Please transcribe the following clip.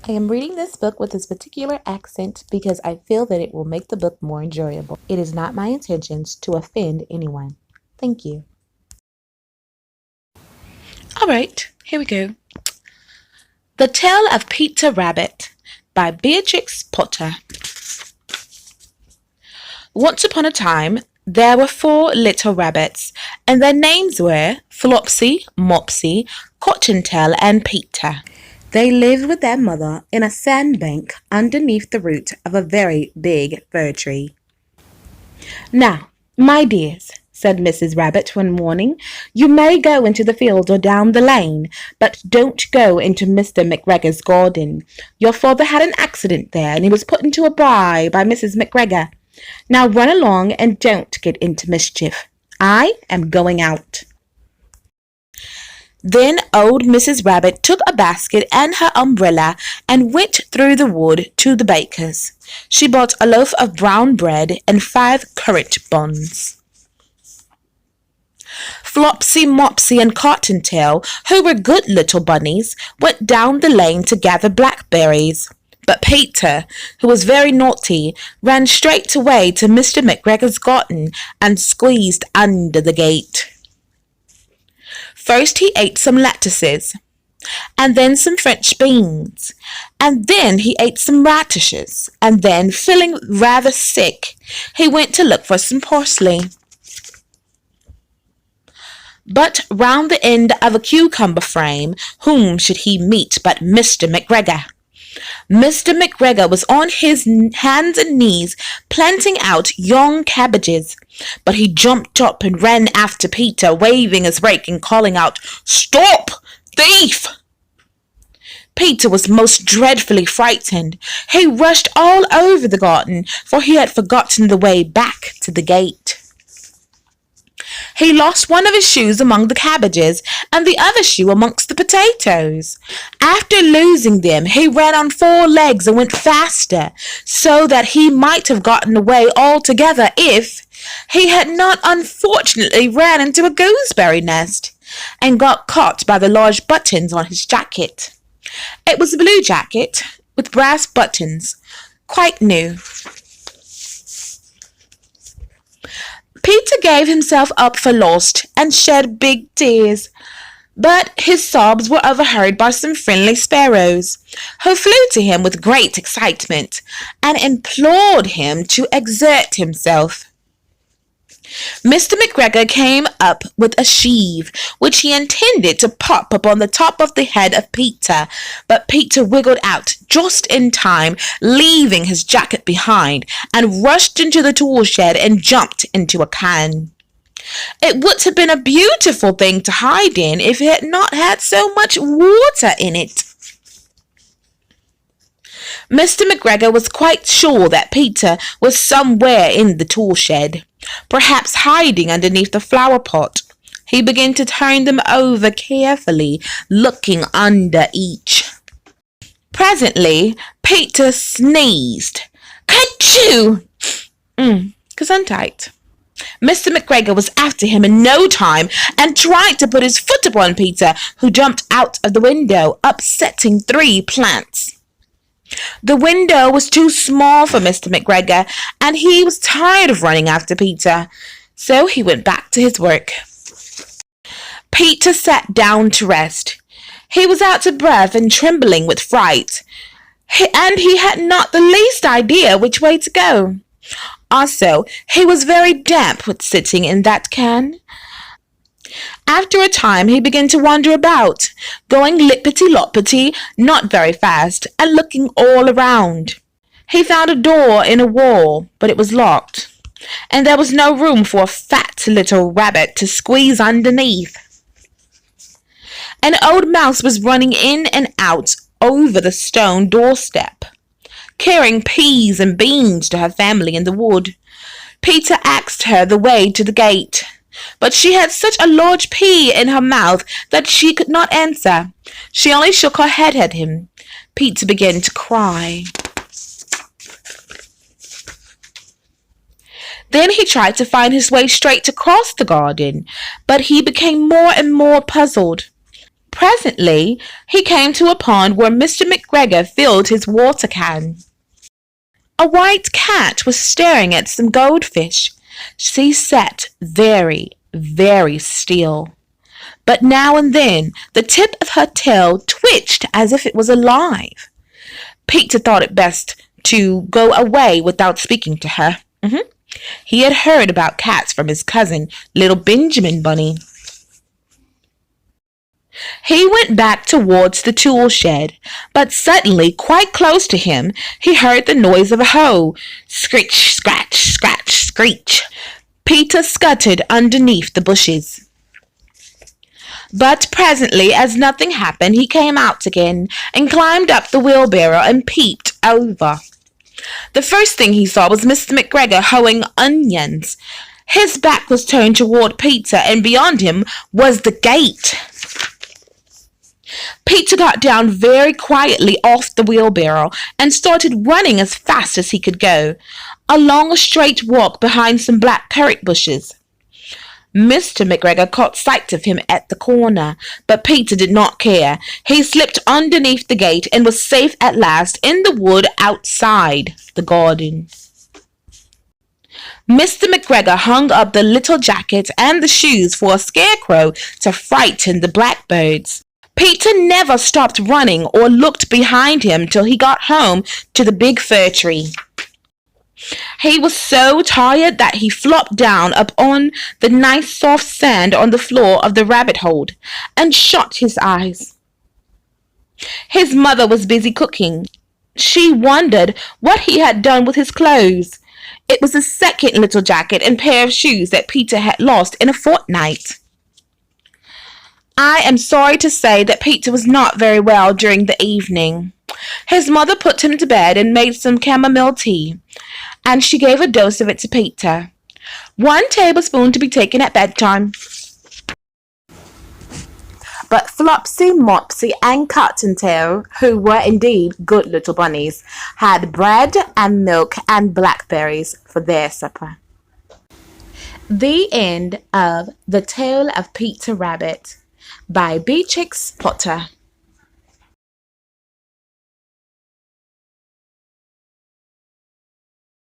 I am reading this book with this particular accent because I feel that it will make the book more enjoyable. It is not my intentions to offend anyone. Thank you. All right, here we go. The Tale of Peter Rabbit by Beatrix Potter. Once upon a time, there were 4 little rabbits, and their names were Flopsy, Mopsy, Cottontail, and Peter. They lived with their mother in a sandbank underneath the root of a very big fir tree. Now, my dears, said Mrs. Rabbit one morning, you may go into the field or down the lane, but don't go into Mr. McGregor's garden. Your father had an accident there, and he was put into a by Mrs. McGregor. Now run along and don't get into mischief. I am going out. Then old Mrs. Rabbit took a basket and her umbrella and went through the wood to the baker's. She bought a loaf of brown bread and 5 currant buns. Flopsy, Mopsy, and Cottontail, who were good little bunnies, went down the lane to gather blackberries. But Peter, who was very naughty, ran straight away to Mr. McGregor's garden and squeezed under the gate. First he ate some lettuces, and then some French beans, and then he ate some radishes, and then, feeling rather sick, he went to look for some parsley. But round the end of a cucumber frame, whom should he meet but Mr. McGregor? Mr. McGregor was on his hands and knees planting out young cabbages, but he jumped up and ran after Peter, waving his rake and calling out, "Stop, thief!" Peter was most dreadfully frightened. He rushed all over the garden, for he had forgotten the way back to the gate. He lost one of his shoes among the cabbages and the other shoe amongst the potatoes. After losing them, he ran on 4 legs and went faster, so that he might have gotten away altogether if he had not unfortunately ran into a gooseberry nest and got caught by the large buttons on his jacket. It was a blue jacket with brass buttons, quite new. Peter gave himself up for lost and shed big tears, but his sobs were overheard by some friendly sparrows, who flew to him with great excitement and implored him to exert himself. Mr. McGregor came up with a sheave, which he intended to pop upon the top of the head of Peter, but Peter wiggled out just in time, leaving his jacket behind, and rushed into the tool shed and jumped into a can. It would have been a beautiful thing to hide in if it had not had so much water in it. Mr. McGregor was quite sure that Peter was somewhere in the tool shed, perhaps hiding underneath the flower pot. He began to turn them over carefully, looking under each. Presently, Peter sneezed. "Kerchoo!" Gesundheit. Mr. McGregor was after him in no time and tried to put his foot upon Peter, who jumped out of the window, upsetting 3 plants. The window was too small for Mr. McGregor, and he was tired of running after Peter, so he went back to his work. Peter sat down to rest. He was out of breath and trembling with fright, and he had not the least idea which way to go. Also, he was very damp with sitting in that can. After a time he began to wander about, going lippity-loppity, not very fast, and looking all around. He found a door in a wall, but it was locked, and there was no room for a fat little rabbit to squeeze underneath. An old mouse was running in and out over the stone doorstep, carrying peas and beans to her family in the wood. Peter asked her the way to the gate, but she had such a large pea in her mouth that she could not answer. She only shook her head at him. Peter began to cry. Then he tried to find his way straight across the garden, but he became more and more puzzled. Presently, he came to a pond where Mr. McGregor filled his water can. A white cat was staring at some goldfish. She sat very, very still, but now and then the tip of her tail twitched as if it was alive. Peter thought it best to go away without speaking to her. He had heard about cats from his cousin, little Benjamin Bunny. He went back towards the tool shed, but suddenly, quite close to him, he heard the noise of a hoe. Screech, scratch, scratch, screech. Peter scuttered underneath the bushes. But presently, as nothing happened, he came out again and climbed up the wheelbarrow and peeped over. The first thing he saw was Mr. McGregor hoeing onions. His back was turned toward Peter, and beyond him was the gate. Peter got down very quietly off the wheelbarrow and started running as fast as he could go, along a straight walk behind some black currant bushes. Mr. McGregor caught sight of him at the corner, but Peter did not care. He slipped underneath the gate and was safe at last in the wood outside the garden. Mr. McGregor hung up the little jacket and the shoes for a scarecrow to frighten the blackbirds. Peter never stopped running or looked behind him till he got home to the big fir tree. He was so tired that he flopped down upon the nice soft sand on the floor of the rabbit hole and shut his eyes. His mother was busy cooking. She wondered what he had done with his clothes. It was the second little jacket and pair of shoes that Peter had lost in a fortnight. I am sorry to say that Peter was not very well during the evening. His mother put him to bed and made some chamomile tea, and she gave a dose of it to Peter. 1 tablespoon to be taken at bedtime. But Flopsy, Mopsy, and Cottontail, who were indeed good little bunnies, had bread and milk and blackberries for their supper. The end of The Tale of Peter Rabbit by Beatrix Potter.